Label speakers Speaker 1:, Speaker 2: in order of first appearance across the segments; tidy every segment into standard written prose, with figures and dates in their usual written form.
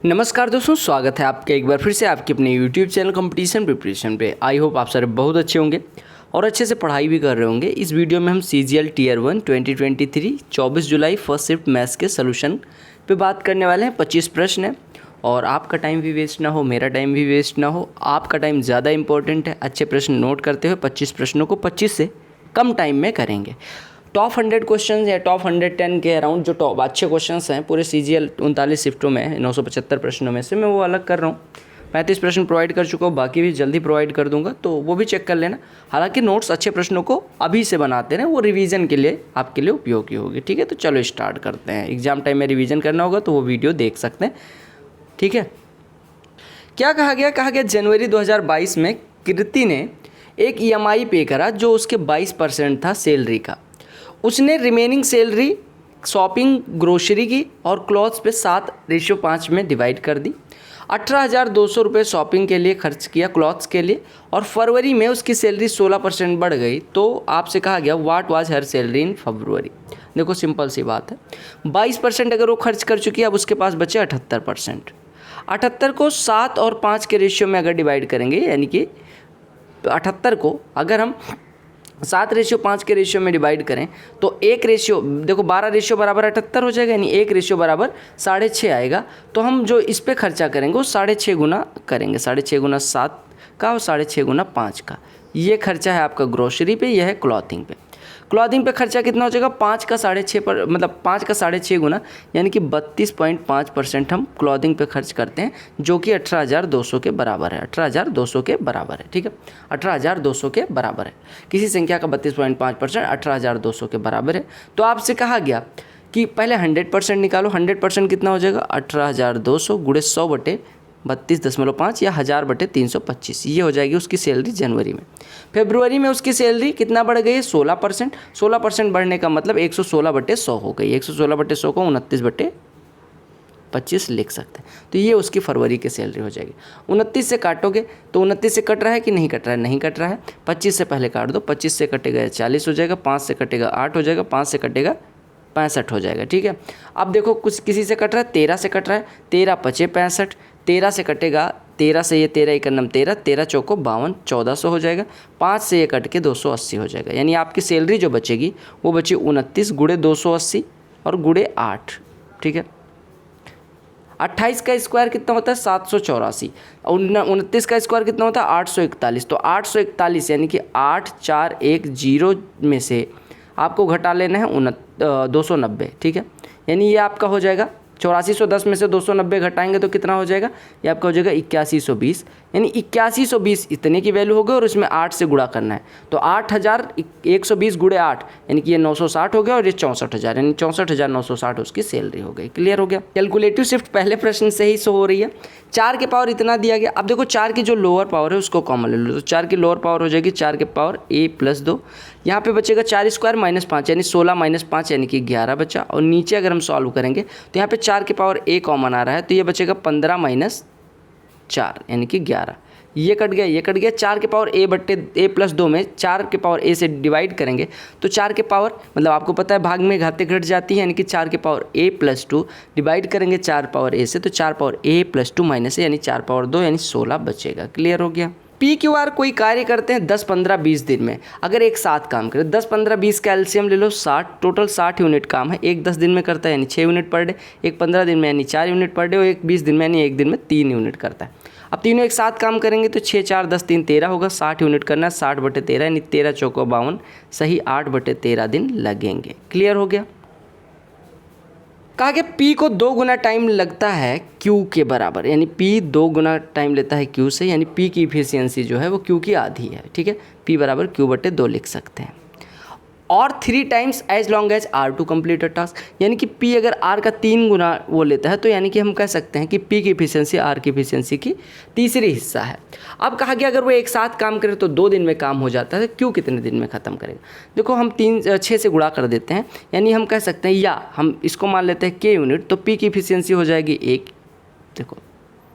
Speaker 1: नमस्कार दोस्तों, स्वागत है आपका एक बार फिर से आपके अपने YouTube चैनल कंपटीशन प्रिपरेशन पे। आई होप आप सारे बहुत अच्छे होंगे और अच्छे से पढ़ाई भी कर रहे होंगे। इस वीडियो में हम CGL Tier 1 2023 24 जुलाई फर्स्ट शिफ्ट मैथ्स के सोल्यूशन पे बात करने वाले हैं। 25 प्रश्न है और आपका टाइम भी वेस्ट ना हो, मेरा टाइम भी वेस्ट ना हो। आपका टाइम ज़्यादा इंपॉर्टेंट है। अच्छे प्रश्न नोट करते हुए 25 प्रश्नों को 25 से कम टाइम में करेंगे। टॉप 100 क्वेश्चंस या टॉप 110 के अराउंड जो टॉप अच्छे क्वेश्चंस हैं पूरे CGL 39 शिफ्टों में 975 प्रश्नों में से मैं वो अलग कर रहा हूँ। 35 प्रश्न प्रोवाइड कर चुका हूँ, बाकी भी जल्दी प्रोवाइड कर दूंगा, तो वो भी चेक कर लेना। हालांकि नोट्स अच्छे प्रश्नों को अभी से बनाते हैं, वो रिवीजन के लिए आपके लिए उपयोगी होगी। ठीक है, तो चलो स्टार्ट करते हैं। एग्जाम टाइम में रिवीजन करना होगा तो वो वीडियो देख सकते हैं। ठीक है, क्या कहा गया जनवरी 2022 में कीर्ति ने एक EMI पे करा जो उसके 22% था सैलरी का। उसने रिमेनिंग सैलरी शॉपिंग, ग्रोसरी की और क्लॉथ्स पे 7:5 में डिवाइड कर दी। 18,200 रुपये शॉपिंग के लिए खर्च किया, क्लॉथ्स के लिए, और फरवरी में उसकी सैलरी 16% बढ़ गई। तो आपसे कहा गया what was her salary in February. देखो सिंपल सी बात है, 22% अगर वो खर्च कर चुकी है, अब उसके पास बचे 78%। 78 को 7 और 5 के रेशियो में अगर डिवाइड करेंगे, यानी कि 78 को अगर हम 7:5 के रेशियो में डिवाइड करें तो एक रेशियो, देखो 12 रेशियो बराबर 78 हो जाएगा, यानी एक रेशियो बराबर 6.5 आएगा। तो हम जो इस पे खर्चा करेंगे वो 6.5 गुना करेंगे, 6.5 गुना 7 का और 6.5 गुना 5 का। ये खर्चा है आपका ग्रोसरी पे, यह है क्लॉथिंग पे। क्लॉथिंग पे खर्चा कितना हो जाएगा, 5 का 6.5 पर, मतलब 5 का 6.5 गुना, यानी कि 32.5% हम क्लॉथिंग पे खर्च करते हैं, जो कि 18,200 के बराबर है। 18,200 के बराबर है। ठीक है, 18,200 के बराबर है। किसी संख्या का 32.5% 18,200 के बराबर है। तो आपसे कहा गया कि पहले 100% निकालो। 100% कितना हो जाएगा, 18,200 गुणे 100/32.5 या 1000/325। ये हो जाएगी उसकी सैलरी जनवरी में। फरवरी में उसकी सैलरी कितना बढ़ गई है, 16%। 16% बढ़ने का मतलब 116/100 हो गई। 116/100 को 29/25 लिख सकते हैं। तो ये उसकी फरवरी की सैलरी हो जाएगी। 29 से काटोगे तो 29 से कट रहा है कि नहीं कट रहा है, नहीं कट रहा है। 25 से पहले काट दो, 25 से कटेगा 40 हो जाएगा, 5 से कटेगा 8 हो जाएगा, 5 से कटेगा 65 हो जाएगा। ठीक है, अब देखो कुछ किसी से कट रहा है, 13 से कट रहा है, 13 पचे 65, 13 से कटेगा, 13 से ये 13 एकन्नम 13, 13 चौको 52, 1400 हो जाएगा। 5 से ये कट के 280 हो जाएगा। यानी आपकी सैलरी जो बचेगी वो बची 29 गुणे 280 और गुणे 8। ठीक है, 28 का स्क्वायर कितना होता है, 784, और 29 का स्क्वायर कितना होता है, 841। तो 841 यानी कि 8410 में से आपको घटा लेना है 290। ठीक है, यानी ये आपका हो जाएगा 8410 में से 290 घटाएंगे तो कितना हो जाएगा, ये आपका हो जाएगा 8120। यानी 8120 इतने की वैल्यू हो गई और इसमें 8 से गुणा करना है। तो 8120 गुणे 8 यानी कि ये 960 हो गया और ये 64,000, यानी 64,960 उसकी सैलरी हो गई। क्लियर हो गया। कैलकुलेटिव शिफ्ट पहले प्रश्न से ही शो हो रही है। 4 के पावर इतना दिया गया। अब देखो 4 की जो लोअर पावर है उसको कॉमन ले लो, तो 4 की लोअर पावर हो जाएगी 4 के पावर a+2। यहाँ पे बचेगा 4 स्क्वायर -5 यानी 16 -5 यानी कि 11 बचा। और नीचे अगर हम सॉल्व करेंगे तो यहाँ पे 4 के पावर a कॉमन आ रहा है, तो ये बचेगा 15 - 4 यानी कि 11। ये कट गया, ये कट गया। 4 के पावर a+2 में 4 के पावर a से डिवाइड करेंगे तो 4 के पावर, मतलब आपको पता है भाग में घाते घट जाती है, यानी कि 4 के पावर a+2 डिवाइड करेंगे 4 पावर a से, तो 4 पावर a+2 माइनस है, यानी 4 पावर 2 यानी 16 बचेगा। क्लियर हो गया। PQR कोई कार्य करते हैं 10, 15, 20 दिन में, अगर एक साथ काम करें 10, 15, 20 का एलसीएम ले लो 60, टोटल 60 यूनिट काम है। एक 10 दिन में करता है यानी 6 यूनिट पर डे, एक 15 दिन में यानी 4 यूनिट पर डे, और एक 20 दिन में यानी एक दिन में 3 यूनिट करता है। अब तीनों एक साथ काम करेंगे तो 6, 4, 10, 3, 13 होगा। 60 यूनिट करना है, 60/13 यानी 13 चौको 52, सही 8/13 दिन लगेंगे। क्लियर हो गया। कहा कि P को 2 गुना टाइम लगता है Q के बराबर, यानी P 2 गुना टाइम लेता है Q से, यानी P की इफिशियंसी जो है वो Q की आधी है। ठीक है, P बराबर Q/2 लिख सकते हैं। और 3 times as long as R to complete a task, यानी कि P अगर R का 3 गुना वो लेता है तो यानी कि हम कह सकते हैं कि P की इफिशियंसी R की इफिशियंसी की तीसरी हिस्सा है। अब कहा गया अगर वो एक साथ काम करे तो 2 दिन में काम हो जाता है, Q कितने दिन में ख़त्म करेगा। देखो हम 6 से गुणा कर देते हैं, यानी हम कह सकते हैं, या हम इसको मान लेते हैं K यूनिट, तो P की इफिशियंसी हो जाएगी 1। देखो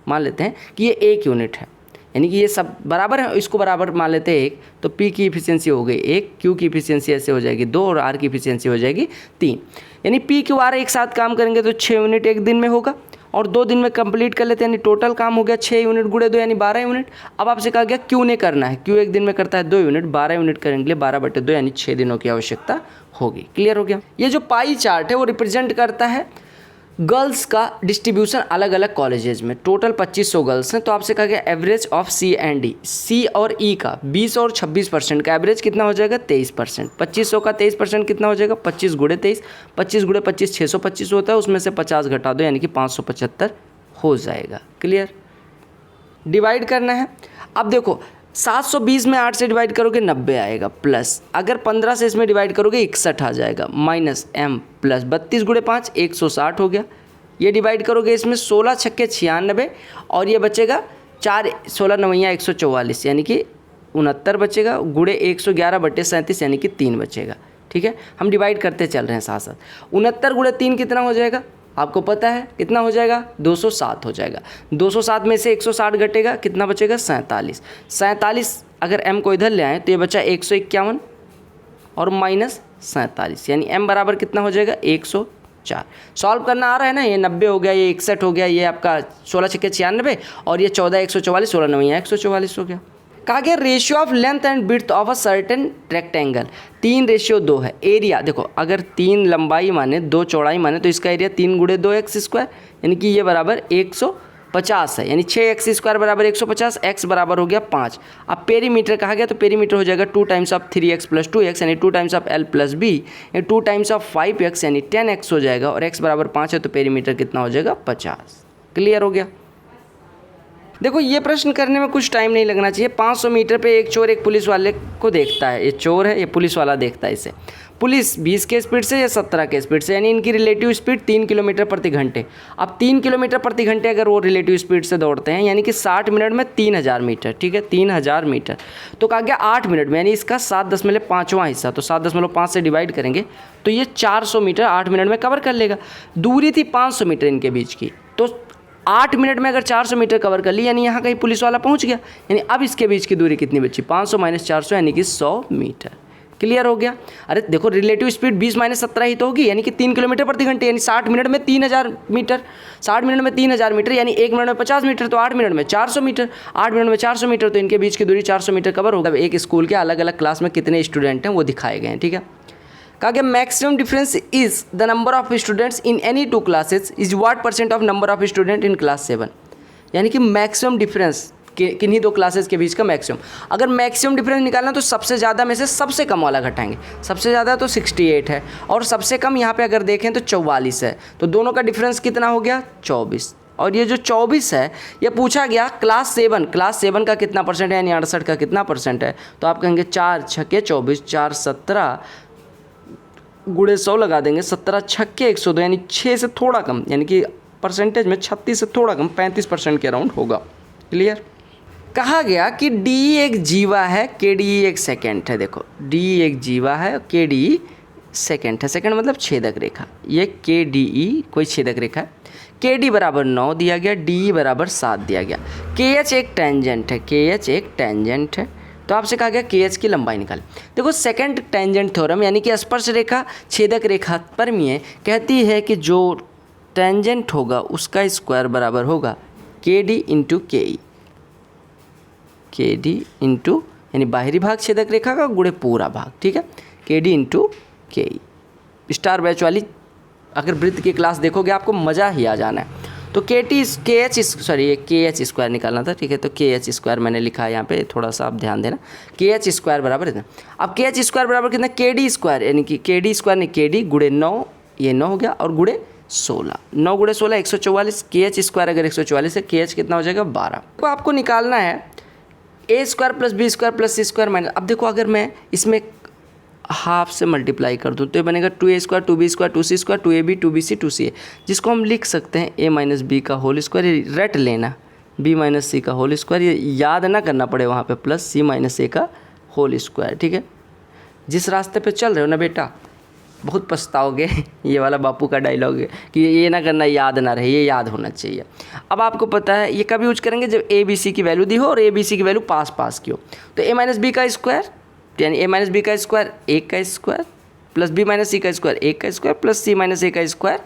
Speaker 1: मान लेते हैं कि ये 1 यूनिट है, यानी कि ये सब बराबर है, इसको बराबर मान लेते हैं 1, तो P की इफिशियंसी हो गई 1, Q की इफिशियंसी ऐसे हो जाएगी 2 और R की इफिशियंसी हो जाएगी 3। यानी P Q R एक साथ काम करेंगे तो 6 यूनिट एक दिन में होगा और 2 दिन में कंप्लीट कर लेते हैं, यानी टोटल काम हो गया 6 यूनिट गुणे 2 यानी 12 यूनिट। अब आपसे कहा गया क्यू ने करना है, क्यू 1 दिन में करता है 2 यूनिट, 12 यूनिट करने के लिए 12/2 यानी 6 दिनों की आवश्यकता होगी। क्लियर हो गया। ये जो पाई चार्ट है वो रिप्रेजेंट करता है गर्ल्स का डिस्ट्रीब्यूशन अलग अलग कॉलेजेस में। टोटल 2500 गर्ल्स हैं, तो आपसे कहा गया average of C and D, C और ई का 20 और 26% का एवरेज कितना हो जाएगा 23%। 2500 का 23% कितना हो जाएगा 25 गुणे 23, 25 गुणे 25 625 होता है, उसमें से 50 घटा दो यानी कि 575 हो जाएगा। क्लियर। डिवाइड करना है। अब देखो 720 में 8 से डिवाइड करोगे 90 आएगा, प्लस अगर 15 से इसमें डिवाइड करोगे 61 आ जाएगा, माइनस m प्लस 32 गुणे 5 160 हो गया। ये डिवाइड करोगे इसमें 16 छक्के 96 और ये बचेगा 4 16 नवैया 144 यानी कि 69 बचेगा, गुणे 111/37 यानी कि 3 बचेगा। ठीक है, हम डिवाइड करते चल रहे हैं साथ साथ। 69 गुणे 3 कितना हो जाएगा आपको पता है, कितना हो जाएगा 207 हो जाएगा। 207 में से 160 घटेगा, कितना बचेगा 47। 47 अगर m को इधर ले आए तो ये बचा 151 और माइनस 47 यानी m बराबर कितना हो जाएगा 104। सॉल्व करना आ रहा है ना, ये 90 हो गया, ये 61 हो गया, ये आपका 16 छक्के 96 और ये 14 144, 16 नवैया 144 हो गया। कहा गया ratio of length and width of a certain rectangle 3:2 है। एरिया देखो अगर 3 लंबाई माने 2 चौड़ाई माने तो इसका एरिया 3 गुणे 2x² यानी कि ये बराबर 150 है, यानी 6x² बराबर 150, x बराबर हो गया 5। अब पेरीमीटर कहा गया तो पेरीमीटर हो जाएगा 2 टाइम्स ऑफ 3x + 2x यानी 2 टाइम्स ऑफ l + b यानी 2 टाइम्स ऑफ 5x यानी 10x हो जाएगा, और x बराबर 5 है तो पेरीमीटर कितना हो जाएगा 50। क्लियर हो गया। देखो ये प्रश्न करने में कुछ टाइम नहीं लगना चाहिए। 500 मीटर पे एक चोर एक पुलिस वाले को देखता है, ये चोर है ये पुलिस वाला देखता है इसे। पुलिस 20 के स्पीड से या 17 के स्पीड से, यानी इनकी रिलेटिव स्पीड 3 किलोमीटर प्रति घंटे। अब 3 किलोमीटर प्रति घंटे अगर वो रिलेटिव स्पीड से दौड़ते हैं यानी कि 60 मिनट में 3000 मीटर। ठीक है, 3000 मीटर तो कहा गया 8 मिनट में, यानी इसका 7.5वां हिस्सा, तो 7.5 से डिवाइड करेंगे तो ये 400 मीटर 8 मिनट में कवर कर लेगा। दूरी थी 500 मीटर इनके बीच की, तो 8 मिनट में अगर 400 मीटर कवर कर ली यानी यहाँ कहीं पुलिस वाला पहुँच गया, यानी अब इसके बीच की दूरी कितनी बची 500 - 400 यानी कि 100 मीटर। क्लियर हो गया। अरे देखो रिलेटिव स्पीड 20 - 17 ही तो होगी, यानी कि 3 किलोमीटर प्रति घंटे, यानी 60 मिनट में 3000 मीटर, 60 मिनट में 3000 मीटर यानी 1 मिनट में 50 मीटर, तो 8 मिनट में 400 मीटर, 8 मिनट में 400 मीटर तो इनके बीच की दूरी 400 मीटर कवर होगा। अब एक स्कूल के अलग अलग क्लास में कितने स्टूडेंट हैं वो दिखाए गए हैं। ठीक है, कहा गया maximum difference is the number of students in any 2 classes is what % of number of student in class 7, यानी कि मैक्सिमम डिफरेंस किन्हीं 2 क्लासेस के बीच का मैक्सिमम। अगर मैक्सिमम डिफरेंस निकालना तो सबसे ज़्यादा में से सबसे कम वाला घटाएंगे। सबसे ज़्यादा तो 68 है और सबसे कम यहाँ पे अगर देखें तो 44 है, तो दोनों का डिफरेंस कितना हो गया 24। और ये जो 24 है ये पूछा गया क्लास 7 का कितना % है, यानी 68 का कितना % है, तो आप कहेंगे 4 छक्के 24, 4 17 गुणे 100 लगा देंगे, 17 छक्के 102 यानी 6 से थोड़ा कम, यानी कि परसेंटेज में 36 से थोड़ा कम 35% के अराउंड होगा। क्लियर। कहा गया कि डी एक जीवा है, के डी एक सेकेंड है। देखो डी एक जीवा है, के डी सेकेंड है। सेकेंड मतलब छेदक रेखा, ये के डी ई कोई छेदक रेखा है। के डी बराबर 9 दिया गया, डी बराबर 7 दिया गया। के एच एक टेंजेंट है, के एच एक टेंजेंट है, तो आपसे कहा गया के एच की लंबाई निकाल। देखो सेकंड टेंजेंट थ्योरम यानी कि स्पर्श रेखा छेदक रेखा प्रमेय कहती है कि जो टेंजेंट होगा उसका स्क्वायर बराबर होगा के डी इंटू के ई, के डी इंटू यानी बाहरी भाग छेदक रेखा का गुणे पूरा भाग। ठीक है, के डी इंटू के ई। स्टार बैच वाली अगर वृत्त की क्लास देखोगे आपको मज़ा ही आ जाना है। तो के एच स्क्वायर निकालना था। ठीक है, तो के एच स्क्वायर मैंने लिखा है यहाँ पे, थोड़ा सा आप ध्यान देना। के एच स्क्वायर बराबर इतना। अब के एच स्क्वायर बराबर कितना, के डी स्क्वायर, यानी कि के डी स्क्वायर नहीं के डी गुणे 9, ये 9 हो गया, और गुणे 16, 9 गुणे 16 144। के एच स्क्वायर अगर 144 है, के एच कितना हो जाएगा 12। तो आपको निकालना है A square plus B square plus C square minus. अब देखो अगर मैं इसमें हाफ से मल्टीप्लाई कर दूँ तो ये बनेगा 2a square 2b square 2c square 2ab 2bc 2ca, जिसको हम लिख सकते हैं a माइनस बी का होल स्क्वायर। ये रट लेना, b माइनस सी का होल स्क्वायर, ये याद ना करना पड़े वहाँ पे, प्लस c माइनस a का होल स्क्वायर। ठीक है, जिस रास्ते पे चल रहे हो ना बेटा बहुत पछताओगे। ये वाला बापू का डायलॉग है कि ये ना करना याद ना रहे, ये याद होना चाहिए। अब आपको पता है ये कब यूज करेंगे, जब ए बी सी की वैल्यू दी हो और ए बी सी की वैल्यू पास की हो। तो a माइनस बी का स्क्वायर यानी a माइनस बी का स्क्वायर 1 का स्क्वायर प्लस b माइनस सी का स्क्वायर 1 का square plus c minus a का स्क्वायर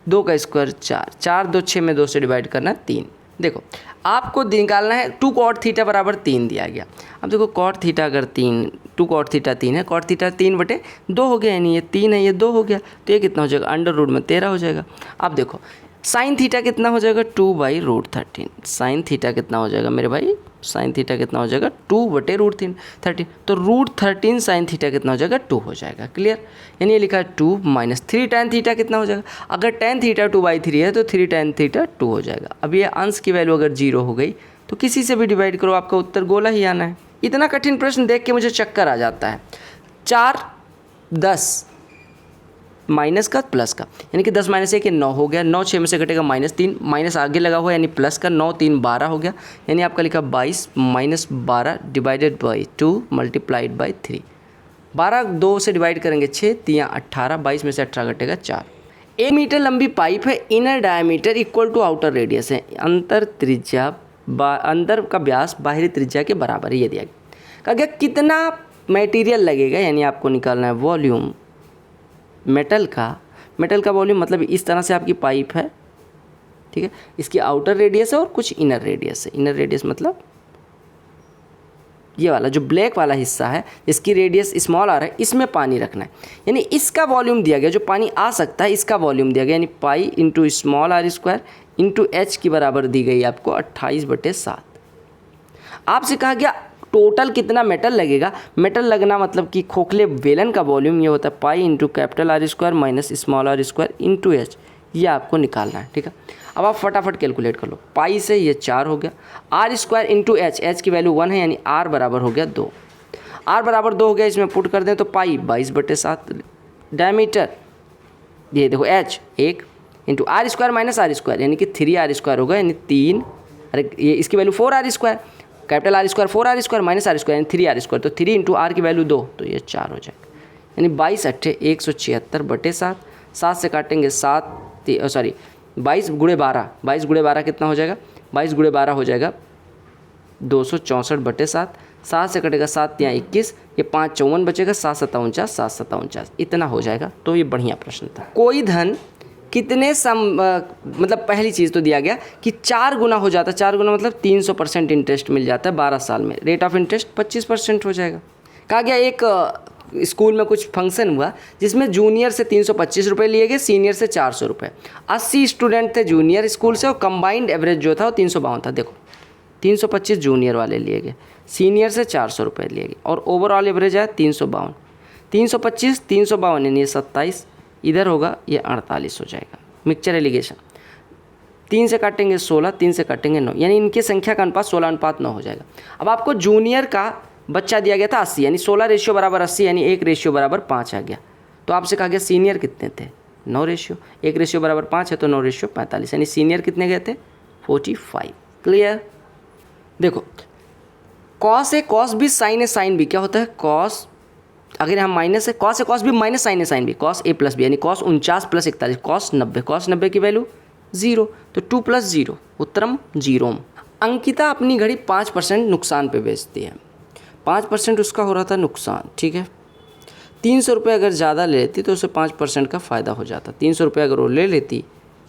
Speaker 1: 2 का स्क्वायर 4, 4 2 6 में 2 से डिवाइड करना है 3। देखो आपको निकालना है 2 कॉट थीटा बराबर 3 दिया गया। अब देखो कॉट थीटा अगर 3, 2 कॉट थीटा 3 है, कॉट थीटा 3/2 हो गया, यानी ये 3 है ये 2 हो गया, तो ये कितना हो जाएगा अंडर रूट में 13 हो जाएगा। अब देखो साइन थीटा कितना हो जाएगा 2/√13। साइन थीटा कितना हो जाएगा मेरे भाई, साइन थीटा कितना हो जाएगा 2/√13, तो √13 साइन थीटा कितना हो जाएगा 2 हो जाएगा। क्लियर, यानी ये लिखा है 2 - 3 tan थीटा कितना हो जाएगा, अगर tan थीटा 2/3 है तो 3 tan थीटा 2 हो जाएगा। अब ये अंश की वैल्यू अगर 0 हो गई तो किसी से भी डिवाइड करो, आपका उत्तर गोला ही आना है। इतना कठिन प्रश्न देख के मुझे चक्कर आ जाता है। 4 10 माइनस का प्लस का, यानी कि 10 - 1 ये 9 हो गया, 9 6 में से कटेगा -3, माइनस आगे लगा हुआ यानी प्लस का, 9 3 12 हो गया, यानी आपका लिखा 22 - 12 डिवाइडेड बाई 2 मल्टीप्लाइड बाई 3। 12 2 से डिवाइड करेंगे 6 3 18, 22 में से 18 कटेगा 4। 1 मीटर लंबी पाइप है, inner diameter equal to outer radius है, अंदर का व्यास बाहरी त्रिज्या के बराबर है, ये दिया गया। कहा गया कितना मटेरियल लगेगा, यानी आपको निकालना है वॉल्यूम मेटल का वॉल्यूम, मतलब इस तरह से आपकी पाइप है, ठीक है, इसकी आउटर रेडियस है और कुछ इनर रेडियस है। इनर रेडियस मतलब ये वाला जो ब्लैक वाला हिस्सा है, इसकी रेडियस स्मॉल आ रहा है, इसमें पानी रखना है, यानी इसका वॉल्यूम दिया गया, जो पानी आ सकता है इसका वॉल्यूम दिया गया, यानी pi into r² into h की बराबर दी गई आपको 28/7। आपसे कहा गया टोटल कितना मेटल लगेगा। मेटल लगना मतलब कि खोखले बेलन का वॉल्यूम ये होता है pi into R² minus r² into h, ये आपको निकालना है, ठीक है। अब आप फटाफट कैलकुलेट कर लो, पाई से ये 4 हो गया, r² इंटू h की वैल्यू 1 है, यानी r बराबर हो गया 2, r बराबर 2 हो गया, इसमें पुट कर दें तो पाई 22/7, डायमीटर ये देखो h 1 into r² minus r² यानी कि 3r² होगा, यानी 3, अरे ये इसकी value 4r², capital R² 4r² minus r² यानी 3r², तो 3 इंटू r की वैल्यू 2, तो ये 4 हो जाएगा, यानी 22 8 176/7। 7 से काटेंगे 22 गुणे 12, 22 गुणे 12 कितना हो जाएगा, 22 गुणे 12 हो जाएगा 264/7। 7 से कटेगा 7 या 21, ये 5 54 बचेगा, 7 7 49, 7 7 49, इतना हो जाएगा। तो ये बढ़िया प्रश्न था। कोई धन कितने मतलब पहली चीज़ तो दिया गया कि 4 गुना हो जाता है, 4 गुना मतलब 300% इंटरेस्ट मिल जाता है 12 साल में, रेट ऑफ इंटरेस्ट 25% हो जाएगा। कहा गया एक स्कूल में कुछ फंक्शन हुआ जिसमें जूनियर से 325 रुपये लिए गए, सीनियर से 400 रुपये। 80 स्टूडेंट थे जूनियर स्कूल से और कंबाइंड एवरेज जो था वो 352 था। देखो 325 जूनियर वाले लिए गए, सीनियर से 400 रुपये लिए गए और ओवरऑल एवरेज आया 352। 325 352 यानी 27, इधर होगा ये 48 हो जाएगा। मिक्सचर एलिगेशन 3 से काटेंगे 16, 3 से काटेंगे 9, यानी इनकी संख्या का अनुपात 16:9 हो जाएगा। अब आपको जूनियर का बच्चा दिया गया था 80, यानी 16 रेशियो बराबर 80, यानी 1 रेशियो बराबर 5 आ गया। तो आपसे कहा गया सीनियर कितने थे, 9 रेशियो, 1 रेशियो बराबर 5 है तो 9 रेशियो 45, यानी सीनियर कितने गए थे 45। क्लियर। देखो cos A cos B sign A sine B क्या होता है, कॉस अगर हम माइनस है, cos A cos B minus sign A sine B, cos A plus b यानी कॉस 49 + 41, कॉस 90, कॉस 90 की वैल्यू 0, तो 2 + 0 उत्तरम 0। अंकिता अपनी घड़ी 5% नुकसान पे बेचती है, 5% उसका हो रहा था नुकसान, ठीक है। 300 रुपये अगर ज़्यादा ले लेती तो उसे 5% का फ़ायदा हो जाता। 300 रुपये अगर वो ले लेती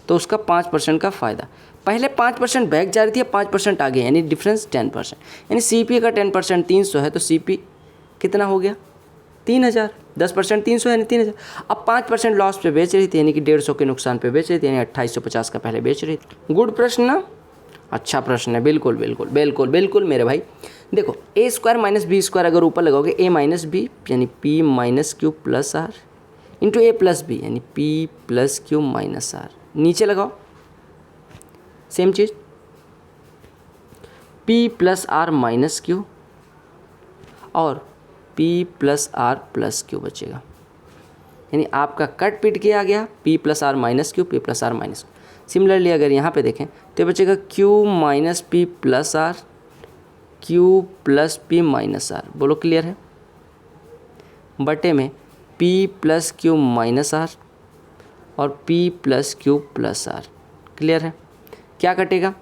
Speaker 1: तो उसका 5% का फ़ायदा, पहले 5% बैक जा रही थी, अब 5% आगे, यानी डिफरेंस 10%, यानी CP का 10% 300 है तो CP कितना हो गया 3000, 10% 300 यानी 3000। अब 5% लॉस पे बेच रही थी, यानी कि 150 के नुकसान पे बेच रही थी, यानी 2850 का पहले बेच रही थी। गुड प्रश्न ना, अच्छा प्रश्न है, बिल्कुल बिल्कुल बिल्कुल बिल्कुल मेरे भाई। देखो a² - b² अगर ऊपर लगाओगे a - b यानी p - q + r into a + b यानी p + q - r, नीचे लगाओ सेम चीज़ p + r - q और p + r + q बचेगा, यानी आपका कट पिट के आ गया p + r - q, p + r - q। Similarly अगर यहाँ पे देखें तो ये बचेगा q - p + r, q + p - r, बोलो क्लियर है, बटे में p + q - r और p + q + r, क्लियर है। क्या कटेगा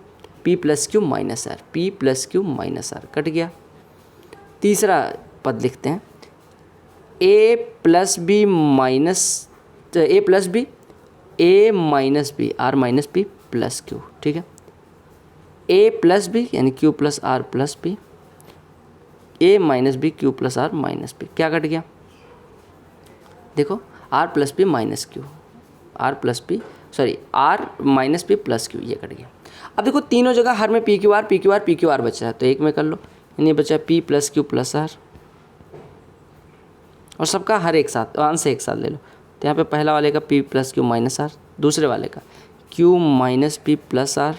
Speaker 1: p + q - r, p + q - r cut गया। तीसरा पद लिखते हैं a + b a minus b r minus b plus q, ठीक है। ए प्लस बी यानी q plus r plus b, a minus b q plus r minus b, क्या cut गया देखो, r plus b minus q, r plus b sorry r minus b plus q, ये cut गया। अब देखो तीनों जगह हर में पी क्यू आर बच रहा है, तो एक में कर लो, यानी बचा p plus Q plus r, और सबका हर एक साथ अंश एक साथ ले लो। तो यहाँ पे पहला वाले का p plus q minus r, दूसरे वाले का q minus p plus r,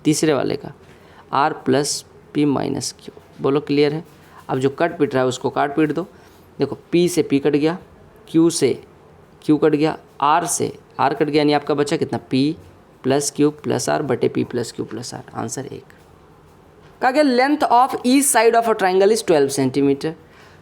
Speaker 1: तीसरे वाले का r plus p minus q. बोलो क्लियर है। अब जो कट पिट रहा है उसको काट पीट दो। देखो पी से पी कट गया, क्यू से क्यू कट गया, आर से आर कट गया, यानी आपका बचा कितना P plus Q plus R बटे P plus Q plus R. Answer 1। कहा गया length of each side of a triangle is 12 centimeter.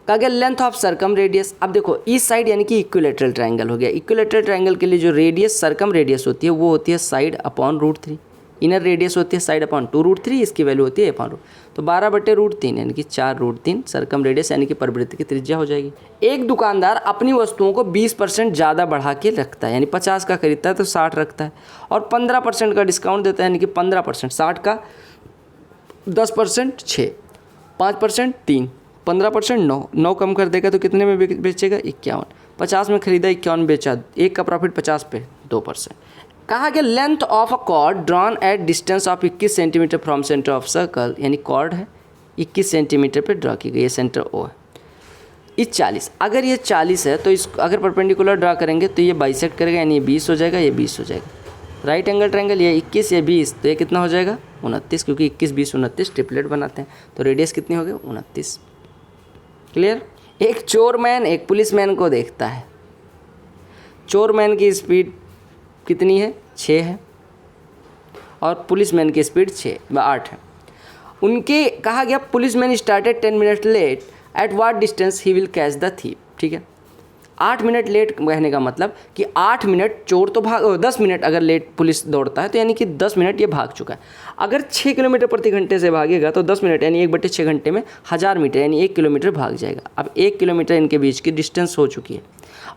Speaker 1: कहा गया लेंथ ऑफ सर्कम रेडियस। अब देखो ईच साइड यानी कि इक्विलेटरल ट्राइंगल हो गया। इक्विलेटरल ट्राइंगल के लिए जो रेडियस सर्कम रेडियस होती है वो होती है साइड अपॉन √3, इनर रेडियस होती है साइड अपॉन 2√3, इसकी वैल्यू होती है अपॉन √। तो 12 बटे √3 यानी कि 4√3 सर्कम रेडियस यानी कि परिवृत्त की त्रिज्या हो जाएगी। एक दुकानदार अपनी वस्तुओं को 20% ज़्यादा बढ़ा के रखता है, यानी 50 का खरीदता है तो 60 रखता है, और 15% का डिस्काउंट देता है, यानी कि 15%, 60 का 10% 6, 5% 3, 15% 9, 9 कम कर देगा तो कितने में बेचेगा 51, 50 में खरीदा 51 बेचा, एक का प्रॉफिट 50 पे 2%। कहा गया length of a cord drawn at distance of 21 centimetre from centre of circle, यानी कॉर्ड है 21 सेंटीमीटर पे ड्रॉ की गई, ये सेंटर ओ है। इस 40, अगर ये 40 है तो इस अगर परपेंडिकुलर ड्रा करेंगे तो ये बाइसेक्ट करेगा, यानी ये 20 हो जाएगा, ये 20 हो जाएगा। राइट एंगल ट्रायंगल ये 21 ये 20, तो ये कितना हो जाएगा 29, क्योंकि 21 20 29 ट्रिपलेट बनाते हैं, तो रेडियस कितनी हो गई 29। क्लियर। एक चोरमैन एक पुलिसमैन को देखता है। चोरमैन की स्पीड कितनी है 6 है, और पुलिसमैन की स्पीड 8 है। उनके कहा गया policeman started 10 minute late, at what distance he will catch the thief. ठीक है, 8 मिनट लेट कहने का मतलब कि 8 मिनट चोर तो 10 मिनट अगर लेट पुलिस दौड़ता है तो यानी कि 10 मिनट ये भाग चुका है। अगर 6 किलोमीटर प्रति घंटे से भागेगा तो 10 मिनट यानी 1/6 घंटे में 1000 मीटर यानी 1 किलोमीटर भाग जाएगा। अब 1 किलोमीटर इनके बीच की डिस्टेंस हो चुकी है,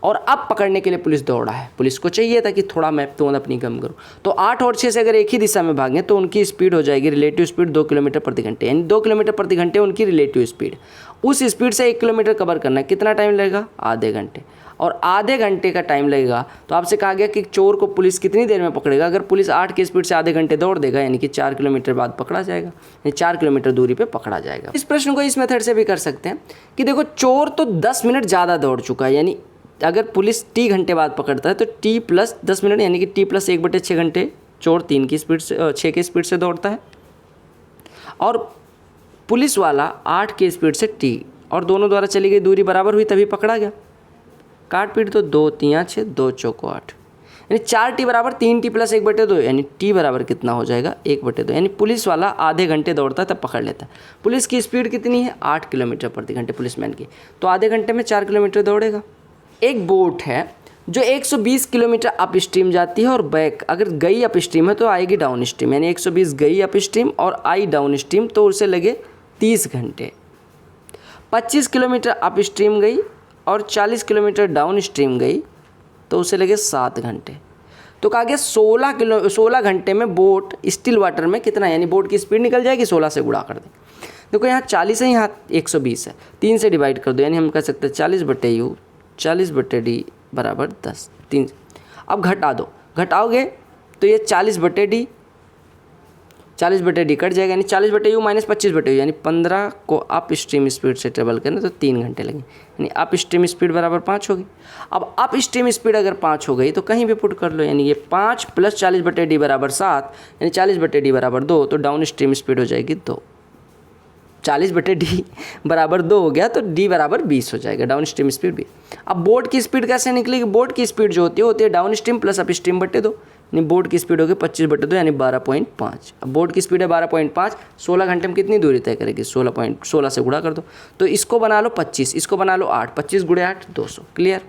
Speaker 1: और अब पकड़ने के लिए पुलिस दौड़ा है। पुलिस को चाहिए था कि थोड़ा मैं तो अपनी कम करूँ, तो 8 और 6 से अगर एक ही दिशा में भागें तो उनकी स्पीड हो जाएगी रिलेटिव स्पीड 2 किलोमीटर प्रति घंटे, यानी 2 किलोमीटर प्रति घंटे उनकी रिलेटिव स्पीड। उस स्पीड से 1 किलोमीटर कवर करना है, कितना टाइम लगेगा आधे घंटे, और आधे घंटे का टाइम लगेगा। तो आपसे कहा गया कि चोर को पुलिस कितनी देर में पकड़ेगा। अगर पुलिस 8 की स्पीड से आधे घंटे दौड़ देगा यानी कि 4 किलोमीटर बाद पकड़ा जाएगा, यानी 4 किलोमीटर दूरी पे पकड़ा जाएगा। इस प्रश्न को इस मेथड से भी कर सकते हैं कि देखो चोर तो 10 मिनट ज़्यादा दौड़ चुका है, यानी अगर पुलिस t घंटे बाद पकड़ता है तो t प्लस 10 मिनट यानी कि t प्लस 1/6 घंटे चोर 3 की स्पीड से 6 की स्पीड से दौड़ता है, और पुलिस वाला 8 की स्पीड से t, और दोनों द्वारा चली गई दूरी बराबर हुई तभी पकड़ा गया। काट पीट तो 2 3 6 2 चौको 8, यानी 4t बराबर 3t प्लस 1/2, यानी t बराबर कितना हो जाएगा 1/2, यानी पुलिस वाला आधे घंटे दौड़ता है तब पकड़ लेता है। पुलिस की स्पीड कितनी है 8 किलोमीटर प्रति घंटे पुलिसमैन की, तो आधे घंटे में 4 किलोमीटर दौड़ेगा। एक बोट है जो 120 किलोमीटर अप स्ट्रीम जाती है और बैक, अगर गई अप स्ट्रीम है तो आएगी डाउन स्ट्रीम, यानी 120 गई अप स्ट्रीम और आई डाउन स्ट्रीम, तो उसे लगे 30 घंटे। 25 किलोमीटर अप स्ट्रीम गई और 40 किलोमीटर डाउन स्ट्रीम गई तो उसे लगे 7 घंटे। तो कहा गया 16 घंटे में बोट स्टिल वाटर में कितना, यानी बोट की स्पीड निकल जाएगी, 16 से गुणा कर दें। देखो यहाँ 40 है, यहाँ 120 है, 3 से डिवाइड कर दो, यानी हम कह सकते हैं 40/u 40/d बराबर 10। 3 अब घटा दो, घटाओगे तो ये 40/d 40/d कट जाएगा, यानी 40/u माइनस 25/u, यानी 15 को अप स्ट्रीम स्पीड से ट्रेवल करने तो 3 घंटे लगे, यानी अप स्ट्रीम स्पीड बराबर 5 होगी। अब अप स्ट्रीम स्पीड अगर 5 हो गई तो कहीं भी पुट कर लो, यानी ये 5 प्लस 40/d बराबर 7, यानी 40/d बराबर 2, तो डाउन स्ट्रीम स्पीड हो जाएगी 2। 40/d बराबर 2 हो गया तो d बराबर 20 हो जाएगा, डाउन स्ट्रीम स्पीड भी। अब बोट की स्पीड कैसे निकलेगी, बोट की स्पीड जो होती है down stream plus up stream बटे 2, यानी बोट की स्पीड होगी 25/2 यानी 12.5। अब बोट की स्पीड है 12.5, 16 घंटे में कितनी दूरी तय करेगी 16 से गुणा कर दो, तो इसको बना लो 25, इसको बना लो 8, 25 × 8 200। क्लियर।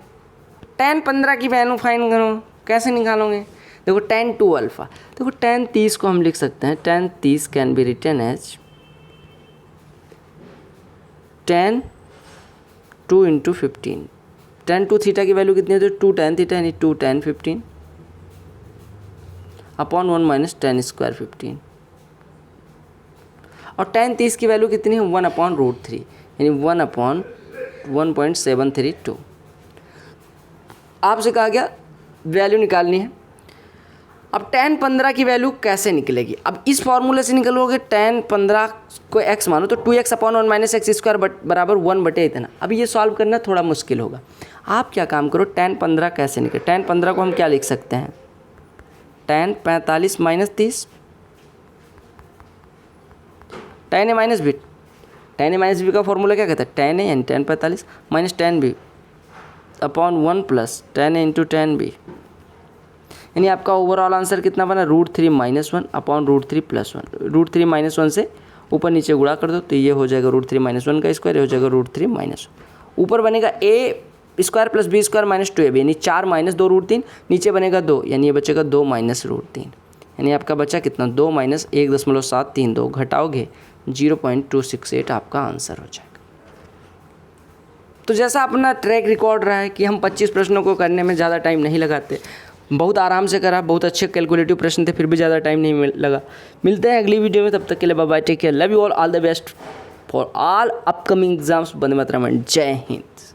Speaker 1: tan 15 की वैल्यू फाइंड करो, कैसे निकालोगे। देखो tan 2 अल्फ़ा, देखो tan 30 को हम लिख सकते हैं, tan 30 can be written as tan 2 × 15। tan 2 theta की वैल्यू कितनी है तो 2 tan थीटा यानी 2 tan 15, upon 1 minus ten square 15, और टेन 30 की वैल्यू कितनी है 1/√3, यानी 1/1.732। आपसे कहा गया वैल्यू निकालनी है। अब टेन 15 की वैल्यू कैसे निकलेगी? अब इस फॉर्मूले से निकलोगे, टेन 15 को x मानो तो 2x/1 माइनस एक्स स्क्वायर बराबर 1 बटे इतना। अब ये सॉल्व करना थोड़ा मुश्किल होगा। आप क्या काम करो, टेन 15 कैसे निकले? टेन 15 को हम क्या लिख सकते हैं, tan 45 minus 30, tan A minus B. Tan A minus B का फॉर्मूला क्या कहता है, टेन ए यानी tan 45 minus tan B upon 1 plus tan A into tan B, यानी आपका ओवरऑल आंसर कितना बना, √3 माइनस 1 अपॉन √3 प्लस 1। √3 माइनस 1 से ऊपर नीचे गुणा कर दो तो ये हो जाएगा √3 माइनस 1 का स्क्वायर, ये हो जाएगा √3 माइनस 1। ऊपर बनेगा A square plus B square minus 2ab, यानी 4 माइनस 2√3, नीचे बनेगा 2, यानी ये बचेगा 2 माइनस √3, यानी आपका बचा कितना 2 माइनस 1.732, घटाओगे 0.268 आपका आंसर हो जाएगा। तो जैसा अपना ट्रैक रिकॉर्ड रहा है कि हम 25 प्रश्नों को करने में ज़्यादा टाइम नहीं लगाते, बहुत आराम से करा, बहुत अच्छे कैलकुलेटिव प्रश्न थे, फिर भी ज़्यादा टाइम नहीं लगा। मिलते हैं अगली वीडियो में, तब तक के लिए bye bye, take care, love you all the best for all upcoming exams. वंदे मातरम, जय हिंद।